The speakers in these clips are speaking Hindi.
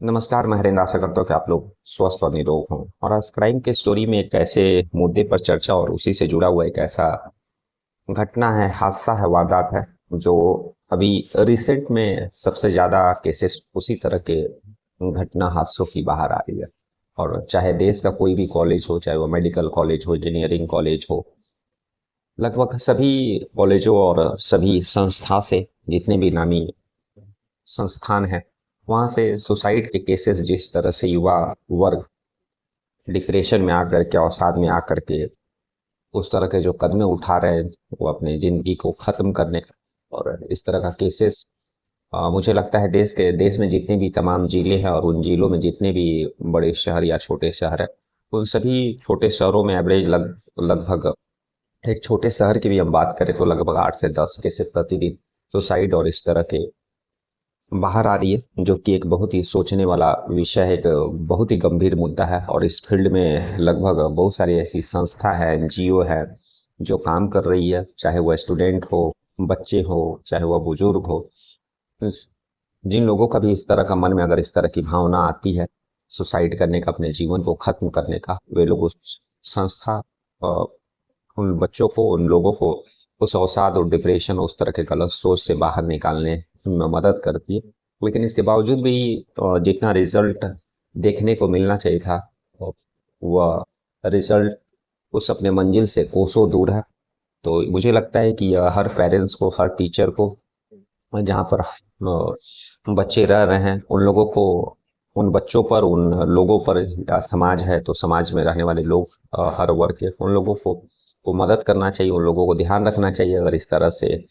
नमस्कार, मैं हरेंद्र। आशा करता हूँ कि आप लोग स्वस्थ और निरोग हों। और आज क्राइम के स्टोरी में एक ऐसे मुद्दे पर चर्चा और उसी से जुड़ा हुआ एक ऐसा घटना है, हादसा है, वारदात है, जो अभी रिसेंट में सबसे ज़्यादा केसेस उसी तरह के घटना हादसों की बाहर आ रही है। और चाहे देश का कोई भी कॉलेज हो, चाहे वो मेडिकल कॉलेज हो, इंजीनियरिंग कॉलेज हो, लगभग सभी कॉलेजों और सभी संस्था से जितने भी नामी संस्थान हैं, वहाँ से सुसाइड के केसेस जिस तरह से युवा वर्ग डिप्रेशन में आकर के, अवसाद में आकर के उस तरह के जो कदम उठा रहे हैं, वो अपने ज़िंदगी को ख़त्म करने का। और इस तरह का केसेस मुझे लगता है देश में जितनी भी तमाम ज़िले हैं और उन ज़िलों में जितने भी बड़े शहर या छोटे शहर हैं, उन सभी छोटे शहरों में एवरेज लगभग एक छोटे शहर की भी हम बात करें तो लगभग 8 से 10 केसेस प्रतिदिन सुसाइड और इस तरह के बाहर आ रही है, जो कि एक बहुत ही सोचने वाला विषय है, एक बहुत ही गंभीर मुद्दा है। और इस फील्ड में लगभग बहुत सारी ऐसी संस्था है, एनजीओ है, जो काम कर रही है, चाहे वह स्टूडेंट हो, बच्चे हो, चाहे वह बुजुर्ग हो। जिन लोगों का भी इस तरह का मन में अगर इस तरह की भावना आती है सुसाइड करने का, अपने जीवन को खत्म करने का, वे लोग उस संस्था अ, उन बच्चों को, उन लोगों को उस अवसाद और डिप्रेशन, उस तरह के गलत सोच से बाहर निकालने में मदद करती है। लेकिन इसके बावजूद भी जितना रिजल्ट देखने को मिलना चाहिए था, वह रिजल्ट उस अपने मंजिल से कोसों दूर है। तो मुझे लगता है कि हर पेरेंट्स को, हर टीचर को, जहाँ पर बच्चे रह रहे हैं, उन लोगों को, उन बच्चों पर, उन लोगों पर, समाज है तो समाज में रहने वाले लोग, हर वर्ग के उन लोगों को मदद करना चाहिए, उन लोगों को ध्यान रखना चाहिए। अगर इस तरह से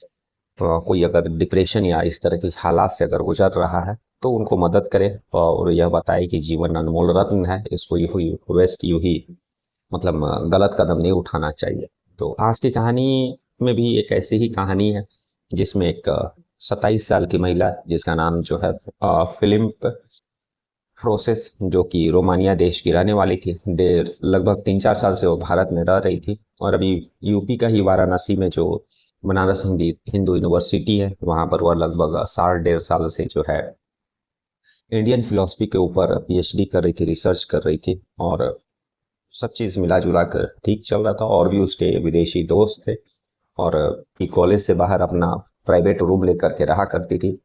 कोई अगर डिप्रेशन या इस तरह की हालात से अगर गुजर रहा है, तो उनको मदद करे और यह बताए कि जीवन अनमोल रत्न है, इसको यूं ही वेस्ट, यूं ही मतलब गलत कदम नहीं उठाना चाहिए। तो आज की कहानी में भी एक ऐसी ही कहानी है, जिसमें एक 27 साल की महिला, जिसका नाम जो है फिलिप फ्रोसेस, जो कि रोमानिया देश की रहने वाली थी, लगभग 3-4 साल से वो भारत में रह रही थी। और अभी यूपी का ही वाराणसी में जो बनारस हिंदू यूनिवर्सिटी है, वहाँ पर वह लगभग साल 1.5 साल से जो है इंडियन फिलोसफी के ऊपर पीएचडी कर रही थी, रिसर्च कर रही थी। और सब चीज़ मिला जुला कर ठीक चल रहा था। और भी उसके विदेशी दोस्त थे, और कॉलेज से बाहर अपना प्राइवेट रूम लेकर के रहा करती थी।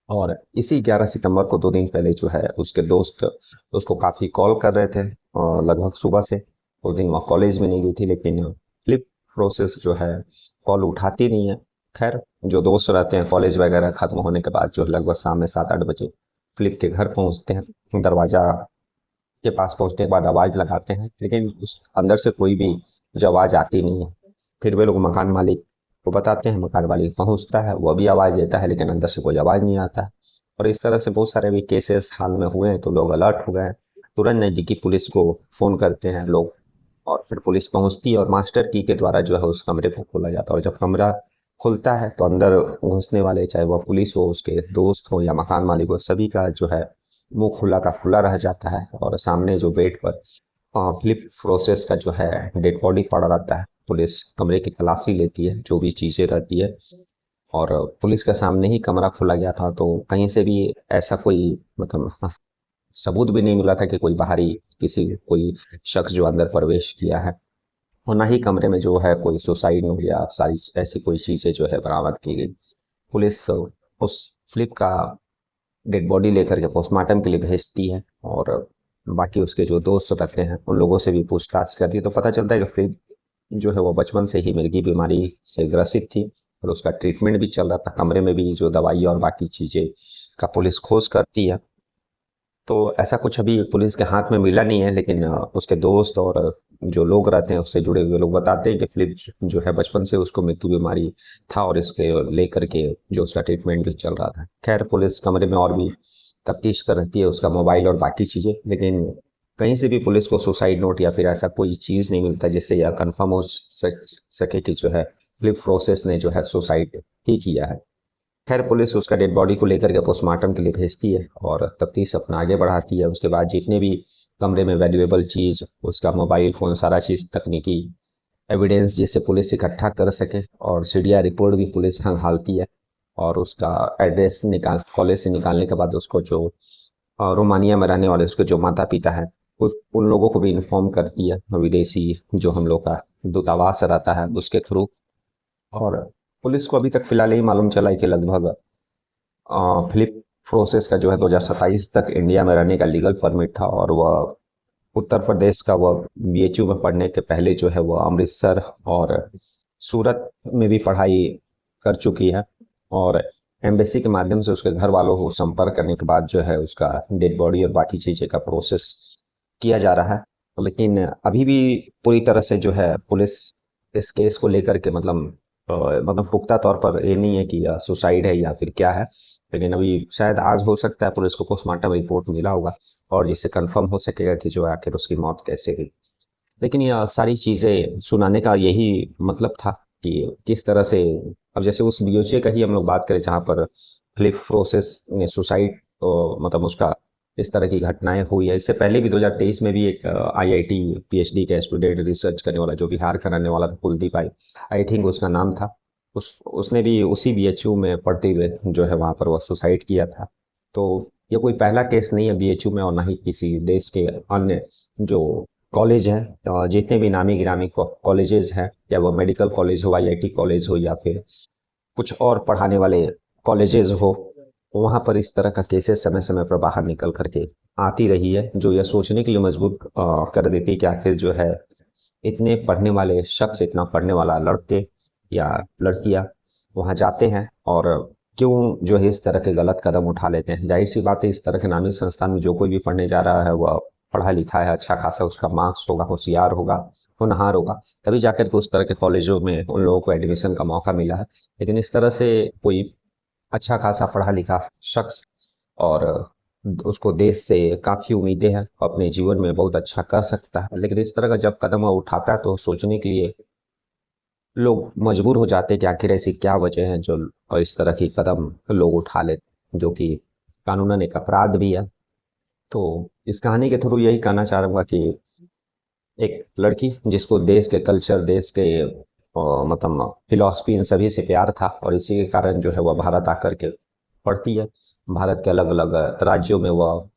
और इसी 11 सितंबर को 2 दिन पहले जो है उसके दोस्त उसको काफ़ी कॉल कर रहे थे, लगभग सुबह से। उस दिन वह कॉलेज में नहीं गई थी, लेकिन फ्लिप प्रोसेस जो है कॉल उठाती नहीं है। खैर, जो दोस्त रहते हैं कॉलेज वगैरह ख़त्म होने के बाद, जो लगभग शाम में 7-8 बजे फ्लिप के घर पहुंचते हैं। दरवाज़ा के पास पहुंचने के बाद आवाज़ लगाते हैं, लेकिन उस अंदर से कोई भी जो आवाज़ आती नहीं है। फिर वे लोग मकान मालिक को बताते हैं, मकान मालिक पहुंचता है, वह भी आवाज़ देता है, लेकिन अंदर से कोई आवाज़ नहीं आता है। और इस तरह से बहुत सारे भी केसेस हाल में हुए हैं, तो लोग अलर्ट हो गए हैं। तुरंत नज़दीकी पुलिस को फ़ोन करते हैं लोग, और फिर पुलिस पहुंचती है और मास्टर की के द्वारा जो है उस कमरे को खोला जाता है। और जब कमरा खुलता है तो अंदर घुसने वाले, चाहे वह पुलिस हो, उसके दोस्त हो या मकान मालिक हो, सभी का जो है मुंह खुला का खुला रह जाता है। और सामने जो बेड पर फिलिप फ्रोसेस का जो है डेड बॉडी पड़ा रहता है। पुलिस कमरे की तलाशी लेती है, जो भी चीज़ें रहती है। और पुलिस के सामने ही कमरा खोला गया था, तो कहीं से भी ऐसा कोई मतलब सबूत भी नहीं मिला था कि कोई बाहरी, कोई शख्स जो अंदर प्रवेश किया है। और ना ही कमरे में जो है कोई सुसाइड नोट या सारी ऐसी कोई चीज़ें जो है बरामद की गई। पुलिस उस फ्लिप का डेड बॉडी लेकर के पोस्टमार्टम के लिए भेजती है, और बाकी उसके जो दोस्त रहते हैं उन लोगों से भी पूछताछ करती है। तो पता चलता है कि फ्लिप जो है वो बचपन से ही मिर्गी बीमारी से ग्रसित थी, और उसका ट्रीटमेंट भी चल रहा था। कमरे में भी जो दवाई और बाकी चीज़ें का पुलिस खोज करती है। तो ऐसा कुछ अभी पुलिस के हाथ में मिला नहीं है, लेकिन उसके दोस्त और जो लोग रहते हैं उससे जुड़े हुए लोग बताते हैं कि फिलिप जो है बचपन से उसको मृत्यु बीमारी था, और इसके लेकर के जो उसका ट्रीटमेंट भी चल रहा था। खैर, पुलिस कमरे में और भी तफ्तीश कर रही है, उसका मोबाइल और बाकी चीज़ें, लेकिन कहीं से भी पुलिस को सुसाइड नोट या फिर ऐसा कोई चीज़ नहीं मिलता जिससे यह कन्फर्म हो सके कि जो है फिलिप फ्रोसेस ने जो है सुसाइड ही किया है। खैर, पुलिस उसका डेड बॉडी को लेकर के पोस्टमार्टम के लिए भेजती है और तफ्तीश अपना आगे बढ़ाती है। उसके बाद जितने भी कमरे में वैल्यूएबल चीज़, उसका मोबाइल फ़ोन, सारा चीज़ तकनीकी एविडेंस जिससे पुलिस इकट्ठा कर सके, और सीडीआर रिपोर्ट भी पुलिस खंगालती है। और उसका एड्रेस निकाल कॉलेज से निकालने के बाद उसको जो रोमानिया में रहने वाले उसके जो माता पिता हैं उस उन लोगों को भी इन्फॉर्म करती है विदेशी जो हम लोग का दूतावास रहता है उसके थ्रू। और पुलिस को अभी तक फिलहाल यही मालूम चला है कि लगभग फिलिप फ्रोसेस का जो है 2027 तक इंडिया में रहने का लीगल परमिट था, और वह उत्तर प्रदेश का वह बीएचयू में पढ़ने के पहले जो है वह अमृतसर और सूरत में भी पढ़ाई कर चुकी है। और एम्बेसी के माध्यम से उसके घर वालों को संपर्क करने के बाद जो है उसका डेड बॉडी और बाकी चीज़ें का प्रोसेस किया जा रहा है। लेकिन अभी भी पूरी तरह से जो है पुलिस इस केस को लेकर के मतलब पुख्ता तौर पर ये नहीं है कि सुसाइड है या फिर क्या है। लेकिन अभी शायद आज हो सकता है पुलिस को पोस्टमार्टम रिपोर्ट मिला होगा और जिससे कंफर्म हो सकेगा कि जो है आखिर उसकी मौत कैसे हुई। लेकिन ये सारी चीज़ें सुनाने का यही मतलब था कि किस तरह से, अब जैसे उस बीओचे का ही हम लोग बात करें जहाँ पर फिलिप फ्रोसेस ने सुसाइड, मतलब उसका इस तरह की घटनाएं हुई है। इससे पहले भी 2023 में भी एक आईआईटी पीएचडी का स्टूडेंट रिसर्च करने वाला जो बिहार का रहने वाला था, कुलदीप आई थिंक उसका नाम था, उसने भी उसी बीएचयू में पढ़ते हुए जो है वहाँ पर वह सुसाइड किया था। तो ये कोई पहला केस नहीं है बीएचयू में, और ना ही किसी देश के अन्य जो कॉलेज हैं, जितने भी नामी गिरामी कॉलेजेस हैं, या वो मेडिकल कॉलेज हो, आईआईटी कॉलेज हो, या फिर कुछ और पढ़ाने वाले कॉलेजेस हो, वहाँ पर इस तरह का केसेस समय समय पर बाहर निकल करके आती रही है, जो यह सोचने के लिए मजबूर कर देती है कि आखिर जो है इतने पढ़ने वाले शख्स, इतना पढ़ने वाला लड़के या लड़कियां वहाँ जाते हैं और क्यों जो है इस तरह के गलत कदम उठा लेते हैं। जाहिर सी बात है, इस तरह के नामी संस्थान में जो कोई भी पढ़ने जा रहा है वह पढ़ा लिखा है, अच्छा खासा उसका मार्क्स होगा, होशियार होगा, होनहार होगा, तभी जाकर के उस तरह के कॉलेजों में उन लोगों को एडमिशन का मौका मिला है। लेकिन इस तरह से कोई अच्छा खासा पढ़ा लिखा शख्स, और उसको देश से काफ़ी उम्मीदें हैं, अपने जीवन में बहुत अच्छा कर सकता है, लेकिन इस तरह का जब कदम वो उठाता है तो सोचने के लिए लोग मजबूर हो जाते हैं कि आखिर ऐसी क्या वजह है जो इस तरह की कदम लोग उठा लेते, जो कि कानूनन एक अपराध भी है। तो इस कहानी के थ्रू यही कहना चाहूँगा कि एक लड़की जिसको देश के कल्चर, देश के मतलब फिलॉसफी, इन सभी से प्यार था, और इसी के कारण जो है वह भारत आकर के पढ़ती है। भारत के अलग अलग राज्यों में वह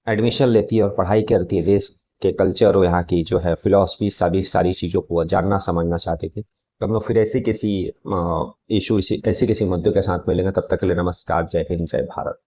एडमिशन लेती है और पढ़ाई करती है। देश के कल्चर और यहाँ की जो है फिलॉसफी, सभी सारी चीज़ों को वह जानना समझना चाहती थी। तो हम लोग फिर ऐसी किसी इशू, ऐसी किसी मुद्दे के साथ मिलेंगे। तब तक के लिए नमस्कार, जय हिंद, जय भारत।